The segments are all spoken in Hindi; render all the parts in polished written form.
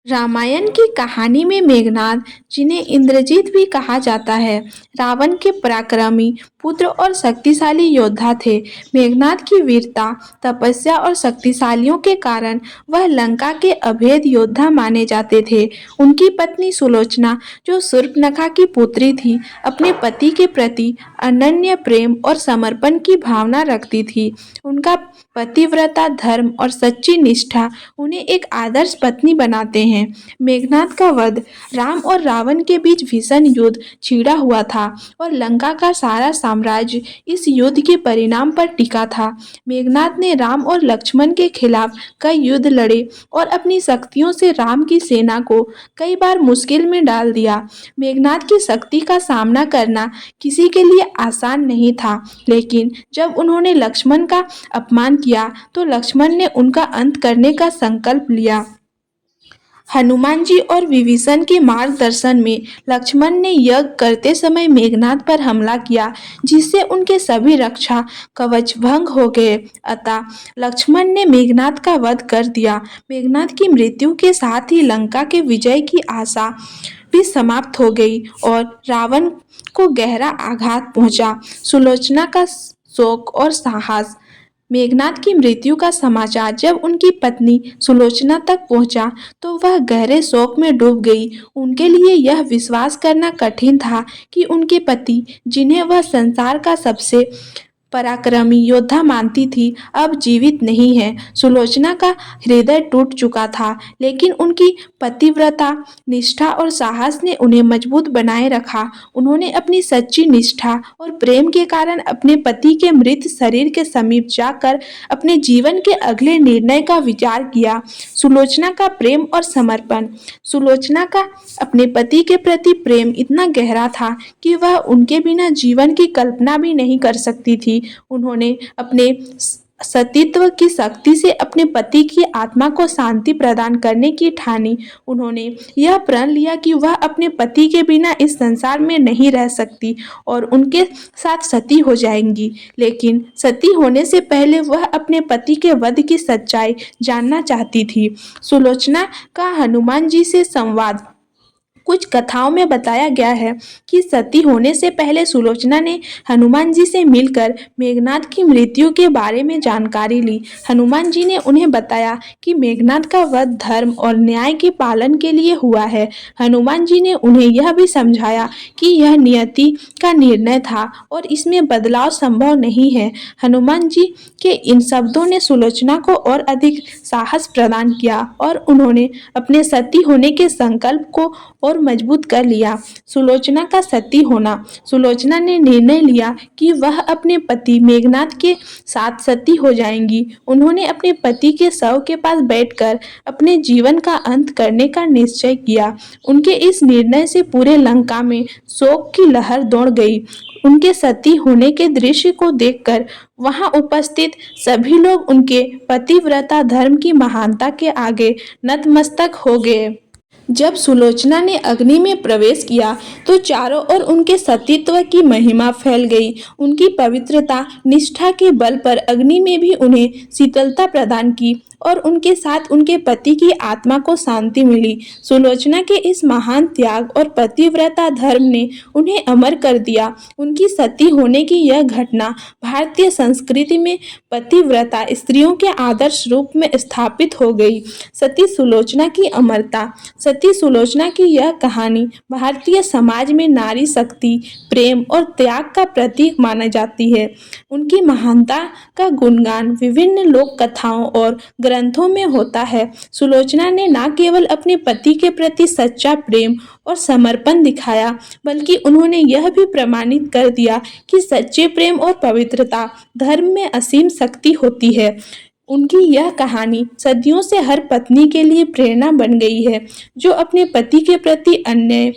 रामायण की कहानी में मेघनाद, जिन्हें इंद्रजीत भी कहा जाता है, रावण के पराक्रमी पुत्र और शक्तिशाली योद्धा थे। मेघनाद की वीरता, तपस्या और शक्तिशालियों के कारण वह लंका के अभेद योद्धा माने जाते थे। उनकी पत्नी सुलोचना, जो शूर्पणखा की पुत्री थी, अपने पति के प्रति अनन्य प्रेम और समर्पण की भावना रखती थी। उनका पतिव्रता धर्म और सच्ची निष्ठा उन्हें एक आदर्श पत्नी बनाते हैं। मेघनाद का वध, राम और रावण के बीच भीषण युद्ध छिड़ा हुआ था और लंका का सारा साम्राज्य इस युद्ध के परिणाम पर टिका था। मेघनाद ने राम और लक्ष्मण के खिलाफ कई युद्ध लड़े और अपनी शक्तियों से राम की सेना को कई बार मुश्किल में डाल दिया। मेघनाद की शक्ति का सामना करना किसी के लिए आसान नहीं था, लेकिन जब उन्होंने लक्ष्मण का अपमान किया तो लक्ष्मण ने उनका अंत करने का संकल्प लिया। हनुमान जी और विभीषण के मार्गदर्शन में लक्ष्मण ने यज्ञ करते समय मेघनाद पर हमला किया, जिससे उनके सभी रक्षा कवच भंग हो गए। अतः लक्ष्मण ने मेघनाद का वध कर दिया। मेघनाद की मृत्यु के साथ ही लंका के विजय की आशा भी समाप्त हो गई और रावण को गहरा आघात पहुंचा। सुलोचना का शोक और साहस। मेघनाद की मृत्यु का समाचार जब उनकी पत्नी सुलोचना तक पहुंचा तो वह गहरे शोक में डूब गई। उनके लिए यह विश्वास करना कठिन था कि उनके पति, जिन्हें वह संसार का सबसे पराक्रमी योद्धा मानती थी, अब जीवित नहीं है। सुलोचना का हृदय टूट चुका था, लेकिन उनकी पतिव्रता, निष्ठा और साहस ने उन्हें मजबूत बनाए रखा। उन्होंने अपनी सच्ची निष्ठा और प्रेम के कारण अपने पति के मृत शरीर के समीप जाकर अपने जीवन के अगले निर्णय का विचार किया। सुलोचना का प्रेम और समर्पण। सुलोचना का अपने पति के प्रति प्रेम इतना गहरा था कि वह उनके बिना जीवन की कल्पना भी नहीं कर सकती थी। उन्होंने अपने सतीत्व की शक्ति से अपने पति की आत्मा को शांति प्रदान करने की ठानी। उन्होंने यह प्रण लिया कि वह अपने पति के बिना इस संसार में नहीं रह सकती और उनके साथ सती हो जाएंगी। लेकिन सती होने से पहले वह अपने पति के वध की सच्चाई जानना चाहती थी। सुलोचना का हनुमान जी से संवाद। कुछ कथाओं में बताया गया है कि सती होने से पहले सुलोचना ने हनुमान जी से मिलकर मेघनाद की मृत्यु के बारे में जानकारी ली। हनुमान जी ने उन्हें बताया कि मेघनाद का वध धर्म और न्याय के पालन के लिए हुआ है। हनुमान जी ने उन्हें यह भी समझाया कि यह नियति का निर्णय था और इसमें बदलाव संभव नहीं है। हनुमान जी के इन शब्दों ने सुलोचना को और अधिक साहस प्रदान किया और उन्होंने अपने सती होने के संकल्प को और मजबूत कर लिया। सुलोचना का सती होना। सुलोचना ने निर्णय लिया कि वह अपने पति मेघनाद के साथ सती हो जाएंगी। उन्होंने अपने पति के शव के पास बैठकर अपने जीवन का अंत करने का निश्चय किया। उनके इस निर्णय से पूरे लंका में शोक की लहर दौड़ गई। उनके सती होने के दृश्य को देखकर वहां उपस्थित सभी लोग उनके पतिव्रता धर्म की महानता के आगे नतमस्तक हो गए। जब सुलोचना ने अग्नि में प्रवेश किया तो चारों ओर उनके सतीत्व की महिमा फैल गई। उनकी पवित्रता, निष्ठा के बल पर अग्नि में भी उन्हें शीतलता प्रदान की और उनके साथ उनके पति की आत्मा को शांति मिली। सुलोचना के इस महान त्याग और पतिव्रता धर्म ने उन्हें अमर कर दिया। उनकी सती होने की यह घटना भारतीय संस्कृति में पतिव्रता स्त्रियों के आदर्श रूप में स्थापित हो गई। सती सुलोचना की अमरता। सती सुलोचना की यह कहानी भारतीय समाज में नारी शक्ति, प्रेम और त्याग का प्रतीक माना जाती है। उनकी महानता का गुणगान विभिन्न लोक कथाओं और ग्रंथों में होता है। सुलोचना ने न केवल अपने पति के प्रति सच्चा प्रेम और समर्पण दिखाया, बल्कि उन्होंने यह भी प्रमाणित कर दिया कि सच्चे प्रेम और पवित्रता धर्म में असीम शक्ति होती है। उनकी यह कहानी सदियों से हर पत्नी के लिए प्रेरणा बन गई है, जो अपने पति के प्रति अन्याय,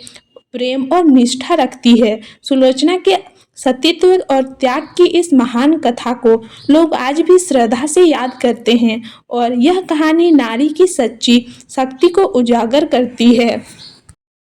प्रेम और निष्ठा रखती है। सुलोचना के सतीत्व और त्याग की इस महान कथा को लोग आज भी श्रद्धा से याद करते हैं और यह कहानी नारी की सच्ची शक्ति को उजागर करती है।